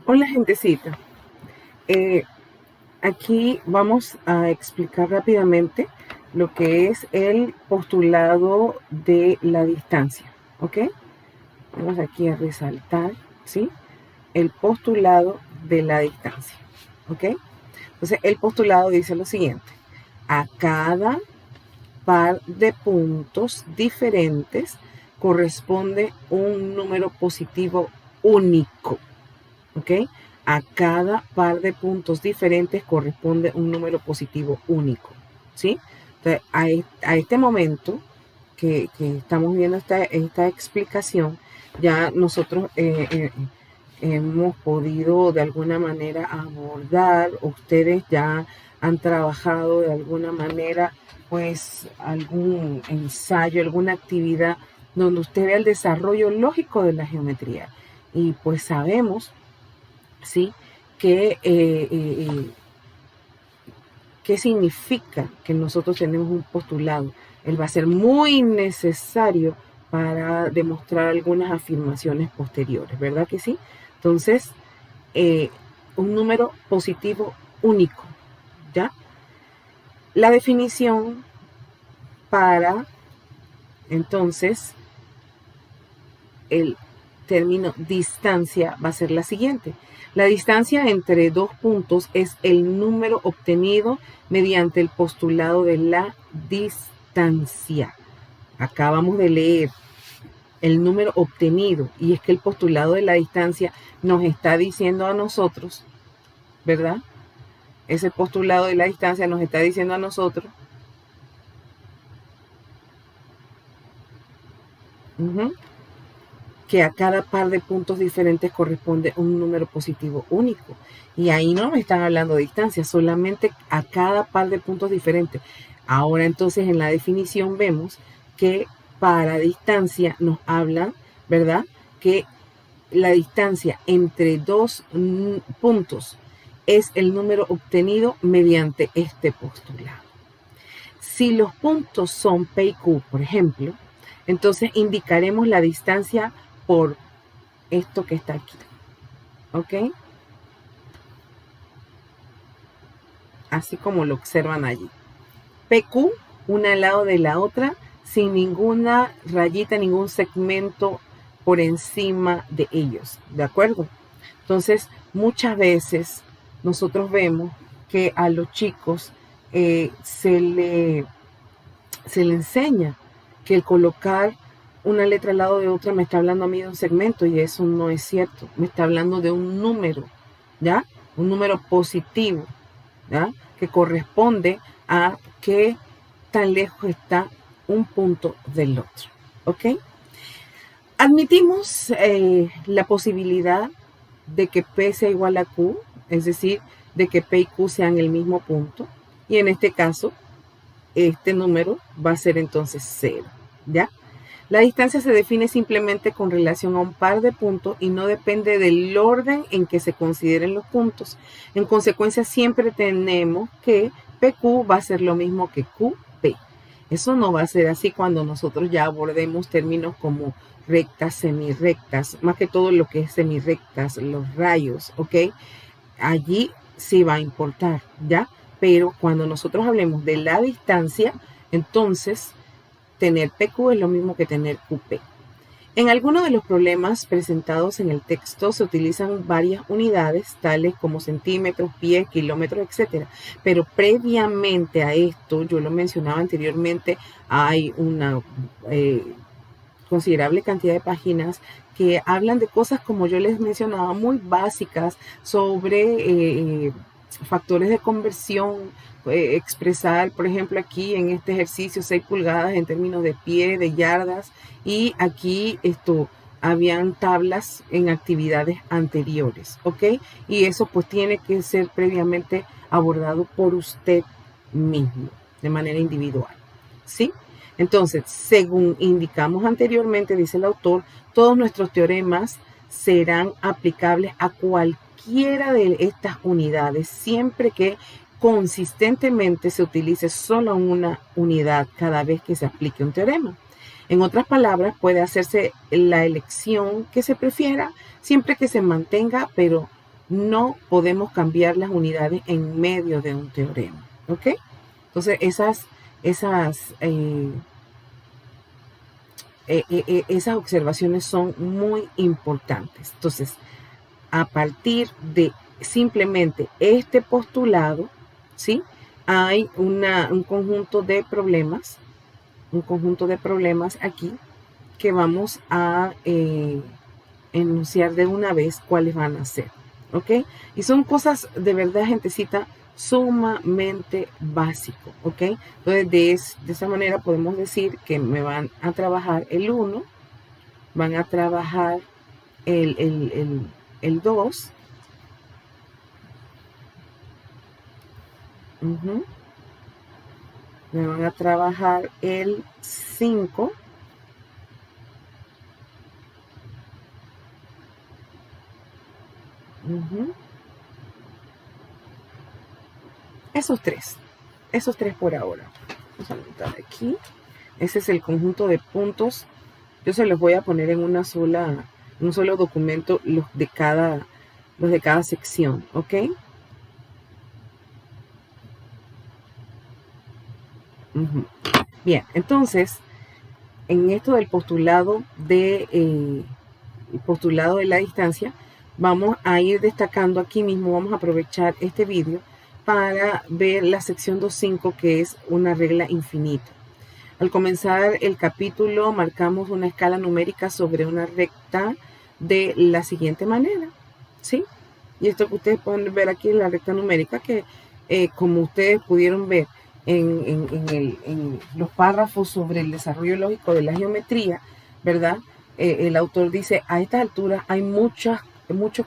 Hola, gentecita. Eh, Aquí vamos a explicar rápidamente lo que es el postulado de la distancia, ¿ok? Vamos aquí a resaltar, ¿sí? El postulado de la distancia, ¿ok? Entonces, el postulado dice lo siguiente: a cada par de puntos diferentes corresponde un número positivo único. ¿Ok? A cada par de puntos diferentes corresponde un número positivo único, ¿sí? Entonces, a este momento que estamos viendo esta explicación, ya nosotros hemos podido de alguna manera abordar, ustedes ya han trabajado de alguna manera, pues algún ensayo, alguna actividad donde usted vea el desarrollo lógico de la geometría. Y pues sabemos, ¿sí? ¿Qué significa que nosotros tenemos un postulado? Él va a ser muy necesario para demostrar algunas afirmaciones posteriores, ¿verdad que sí? Entonces, eh, un número positivo único, ¿ya? La definición para, entonces, el término distancia va a ser la siguiente. La distancia entre dos puntos es el número obtenido mediante el postulado de la distancia. Acabamos de leer el número obtenido y es que el postulado de la distancia nos está diciendo a nosotros, ¿verdad? Ese postulado de la distancia nos está diciendo a nosotros que a cada par de puntos diferentes corresponde un número positivo único. Y ahí no me están hablando de distancia, solamente a cada par de puntos diferentes. Ahora entonces en la definición vemos que para distancia nos habla, ¿verdad? Que la distancia entre dos puntos es el número obtenido mediante este postulado. Si los puntos son P y Q, por ejemplo, entonces indicaremos la distancia por esto que está aquí, ¿ok? Así como lo observan allí. PQ, una al lado de la otra, sin ninguna rayita, ningún segmento por encima de ellos, ¿de acuerdo? Entonces, muchas veces nosotros vemos que a los chicos se le enseña que el colocar una letra al lado de otra me está hablando a mí de un segmento y eso no es cierto. Me está hablando de un número, ¿ya? Un número positivo, ¿ya? Que corresponde a qué tan lejos está un punto del otro, ¿ok? Admitimos la posibilidad de que P sea igual a Q, es decir, de que P y Q sean el mismo punto, y en este caso este número va a ser entonces 0, ¿ya? La distancia se define simplemente con relación a un par de puntos y no depende del orden en que se consideren los puntos. En consecuencia, siempre tenemos que PQ va a ser lo mismo que QP. Eso no va a ser así cuando nosotros ya abordemos términos como rectas, semirrectas, más que todo lo que es semirrectas, los rayos, ¿ok? Allí sí va a importar, ¿ya? Pero cuando nosotros hablemos de la distancia, entonces tener PQ es lo mismo que tener QP. En algunos de los problemas presentados en el texto se utilizan varias unidades, tales como centímetros, pies, kilómetros, etc. Pero previamente a esto, yo lo mencionaba anteriormente, hay una considerable cantidad de páginas que hablan de cosas, como yo les mencionaba, muy básicas sobre factores de conversión, expresar, por ejemplo, aquí en este ejercicio 6 pulgadas en términos de pie, de yardas, y aquí habían tablas en actividades anteriores, ¿ok? Y eso pues tiene que ser previamente abordado por usted mismo, de manera individual, ¿sí? Entonces, según indicamos anteriormente, dice el autor, todos nuestros teoremas serán aplicables a cualquiera de estas unidades, siempre que consistentemente se utilice solo una unidad cada vez que se aplique un teorema. En otras palabras, puede hacerse la elección que se prefiera, siempre que se mantenga, pero no podemos cambiar las unidades en medio de un teorema. ¿Ok? Entonces, esas observaciones son muy importantes. Entonces, a partir de simplemente este postulado, ¿sí? Hay un conjunto de problemas, aquí que vamos a enunciar de una vez cuáles van a ser, ¿ok? Y son cosas de verdad, gentecita, sumamente básico, ¿ok? Entonces, de esa manera podemos decir que me van a trabajar el 1, van a trabajar el 2, me van a trabajar el 5, esos tres por ahora. Vamos a anotar aquí. Ese es el conjunto de puntos. Yo se los voy a poner en un solo documento, los de cada sección, ¿ok? Bien, entonces, en esto del postulado de la distancia, vamos a ir destacando aquí mismo, vamos a aprovechar este vídeo para ver la sección 2.5, que es una regla infinita. Al comenzar el capítulo, marcamos una escala numérica sobre una recta de la siguiente manera, ¿sí? Y esto que ustedes pueden ver aquí en la recta numérica, que como ustedes pudieron ver en los párrafos sobre el desarrollo lógico de la geometría, ¿verdad? El autor dice, a esta altura hay muchos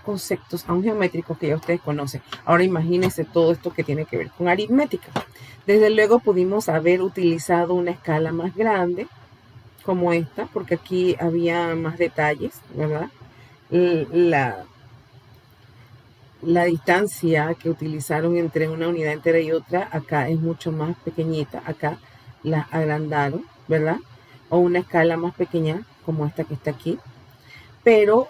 conceptos aún geométricos que ya ustedes conocen. Ahora imagínense todo esto que tiene que ver con aritmética. Desde luego pudimos haber utilizado una escala más grande, como esta, porque aquí había más detalles, ¿verdad? La distancia que utilizaron entre una unidad entera y otra, acá es mucho más pequeñita, acá la agrandaron, ¿verdad? O una escala más pequeña, como esta que está aquí. Pero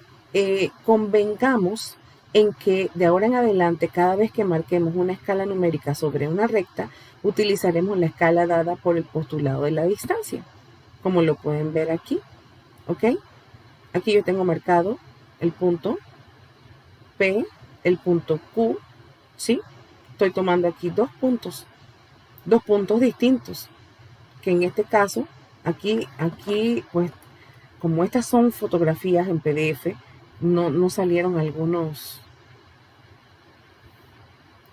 convengamos en que de ahora en adelante, cada vez que marquemos una escala numérica sobre una recta, utilizaremos la escala dada por el postulado de la distancia, como lo pueden ver aquí, ¿ok? Aquí yo tengo marcado el punto P, el punto Q, ¿sí? Estoy tomando aquí dos puntos distintos, que en este caso, aquí, pues, como estas son fotografías en PDF, no salieron algunos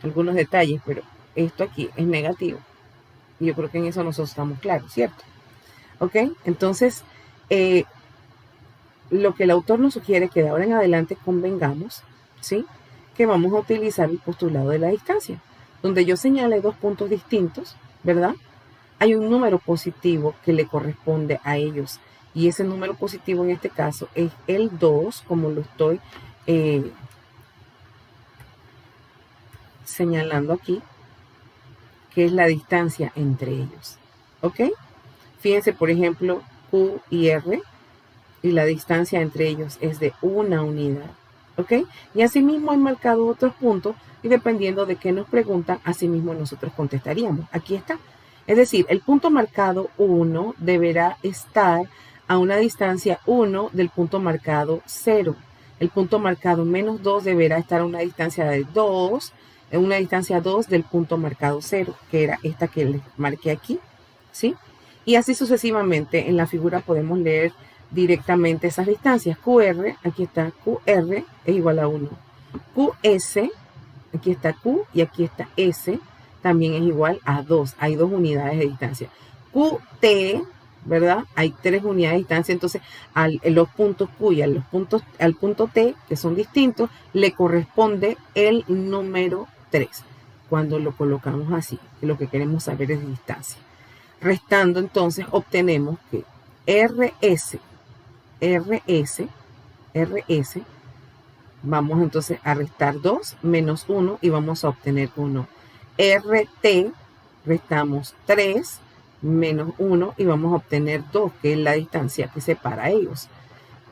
detalles, pero esto aquí es negativo. Y yo creo que en eso nosotros estamos claros, ¿cierto? ¿Ok? Entonces, lo que el autor nos sugiere que de ahora en adelante convengamos, ¿sí? Que vamos a utilizar el postulado de la distancia, donde yo señale dos puntos distintos, ¿verdad? Hay un número positivo que le corresponde a ellos. Y ese número positivo en este caso es el 2, como lo estoy señalando aquí, que es la distancia entre ellos. ¿Ok? Fíjense, por ejemplo, Q y R, y la distancia entre ellos es de una unidad. ¿Ok? Y asimismo he marcado otros puntos, y dependiendo de qué nos preguntan, asimismo nosotros contestaríamos. Aquí está. Es decir, el punto marcado 1 deberá estar a una distancia 1 del punto marcado 0. El punto marcado menos 2 deberá estar a una distancia de 2, en una distancia 2 del punto marcado 0, que era esta que les marqué aquí, ¿sí? Y así sucesivamente. En la figura podemos leer directamente esas distancias. QR, aquí está QR, es igual a 1. QS, aquí está Q y aquí está S, también es igual a 2. Hay dos unidades de distancia. QT, ¿verdad? Hay 3 unidades de distancia. Entonces, los puntos Q y al punto T, que son distintos, le corresponde el número 3. Cuando lo colocamos así, lo que queremos saber es distancia. Restando, entonces, obtenemos que RS, vamos entonces a restar 2 menos 1 y vamos a obtener 1. RT, restamos 3 menos 1 y vamos a obtener 2, que es la distancia que separa a ellos.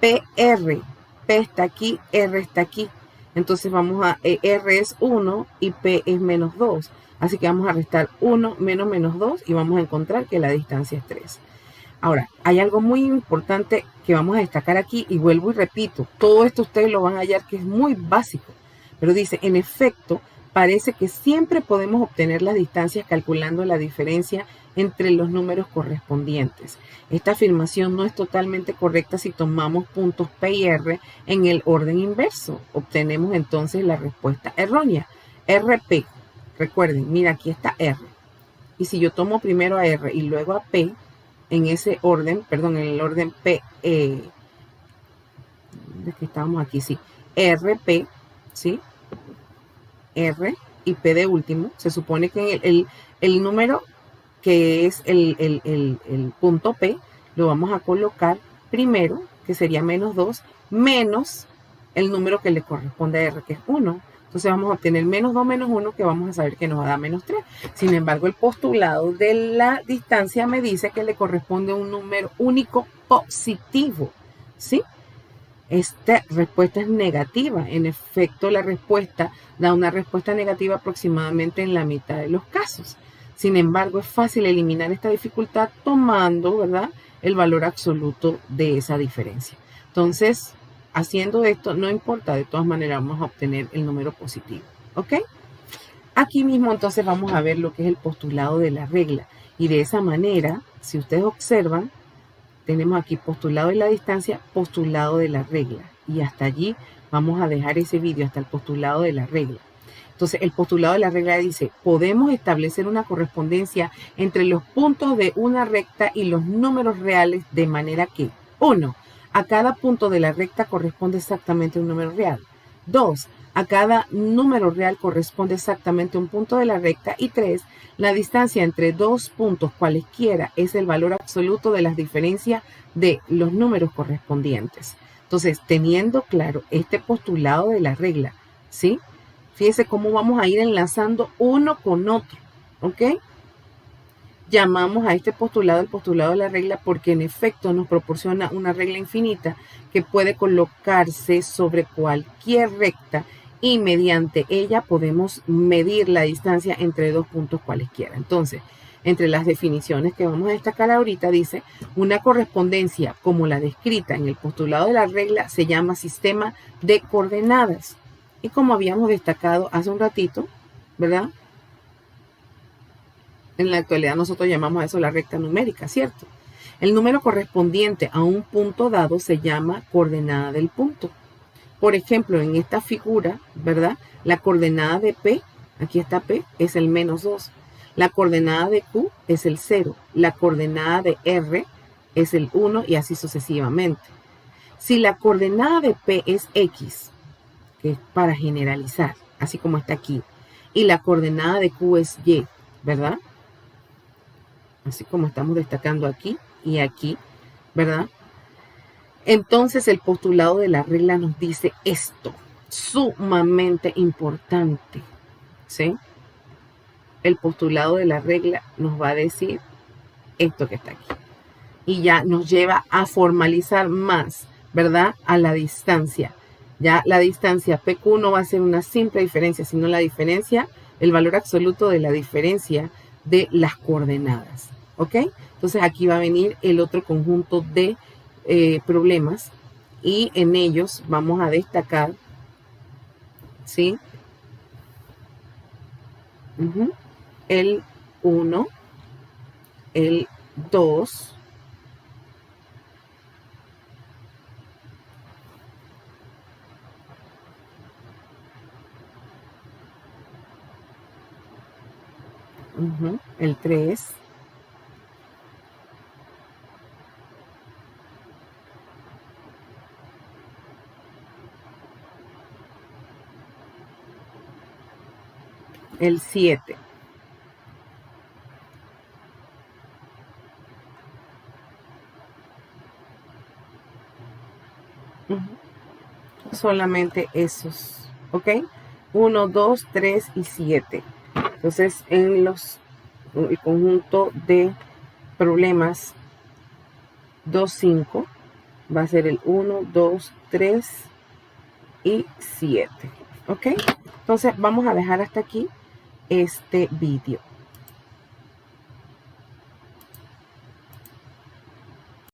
PR, P está aquí, R está aquí. Entonces vamos a, R es 1 y P es menos 2. Así que vamos a restar 1 menos menos 2 y vamos a encontrar que la distancia es 3. Ahora, hay algo muy importante que vamos a destacar aquí y vuelvo y repito, todo esto ustedes lo van a hallar que es muy básico, pero dice, en efecto, parece que siempre podemos obtener las distancias calculando la diferencia entre los números correspondientes. Esta afirmación no es totalmente correcta si tomamos puntos P y R en el orden inverso. Obtenemos entonces la respuesta errónea. RP, recuerden, mira, aquí está R. Y si yo tomo primero a R y luego a P, en ese orden, perdón, en el orden P, ¿de que estábamos aquí? Sí, RP, ¿sí? R y P de último, se supone que el número que es el punto P, lo vamos a colocar primero, que sería menos 2, menos el número que le corresponde a R, que es 1. Entonces vamos a obtener menos 2 menos 1, que vamos a saber que nos va a dar menos 3. Sin embargo, el postulado de la distancia me dice que le corresponde un número único positivo, ¿sí? Esta respuesta es negativa. En efecto, la respuesta da una respuesta negativa aproximadamente en la mitad de los casos. Sin embargo, es fácil eliminar esta dificultad tomando, ¿verdad?, el valor absoluto de esa diferencia. Entonces, haciendo esto, no importa, de todas maneras vamos a obtener el número positivo. ¿Ok? Aquí mismo entonces vamos a ver lo que es el postulado de la regla. Y de esa manera, si ustedes observan, tenemos aquí postulado de la distancia, postulado de la regla. Y hasta allí vamos a dejar ese vídeo, hasta el postulado de la regla. Entonces, el postulado de la regla dice, podemos establecer una correspondencia entre los puntos de una recta y los números reales de manera que, 1, a cada punto de la recta corresponde exactamente un número real. 2, a cada número real corresponde exactamente un punto de la recta. Y 3, la distancia entre dos puntos cualesquiera es el valor absoluto de las diferencias de los números correspondientes. Entonces, teniendo claro este postulado de la regla, ¿sí? Fíjense cómo vamos a ir enlazando uno con otro, ¿ok? Llamamos a este postulado el postulado de la regla porque en efecto nos proporciona una regla infinita que puede colocarse sobre cualquier recta y mediante ella podemos medir la distancia entre dos puntos cualesquiera. Entonces, entre las definiciones que vamos a destacar ahorita dice, una correspondencia como la descrita en el postulado de la regla se llama sistema de coordenadas. Y como habíamos destacado hace un ratito, ¿verdad? En la actualidad nosotros llamamos a eso la recta numérica, ¿cierto? El número correspondiente a un punto dado se llama coordenada del punto. Por ejemplo, en esta figura, ¿verdad? La coordenada de P, aquí está P, es el menos 2. La coordenada de Q es el 0. La coordenada de R es el 1 y así sucesivamente. Si la coordenada de P es X, que es para generalizar, así como está aquí, y la coordenada de Q es Y, ¿verdad? Así como estamos destacando aquí y aquí, ¿verdad? Entonces el postulado de la regla nos dice esto, sumamente importante, ¿sí? El postulado de la regla nos va a decir esto que está aquí. Y ya nos lleva a formalizar más, ¿verdad? A la distancia. Ya la distancia PQ no va a ser una simple diferencia, sino la diferencia, el valor absoluto de la diferencia de las coordenadas. ¿Ok? Entonces aquí va a venir el otro conjunto de problemas y en ellos vamos a destacar, ¿sí? El 1, el 2, el 3, el 7. Solamente esos, ¿ok? 1, 2, 3 y 7. Entonces, en el conjunto de problemas 2, 5, va a ser el 1, 2, 3 y 7. ¿Ok? Entonces vamos a dejar hasta aquí este vídeo.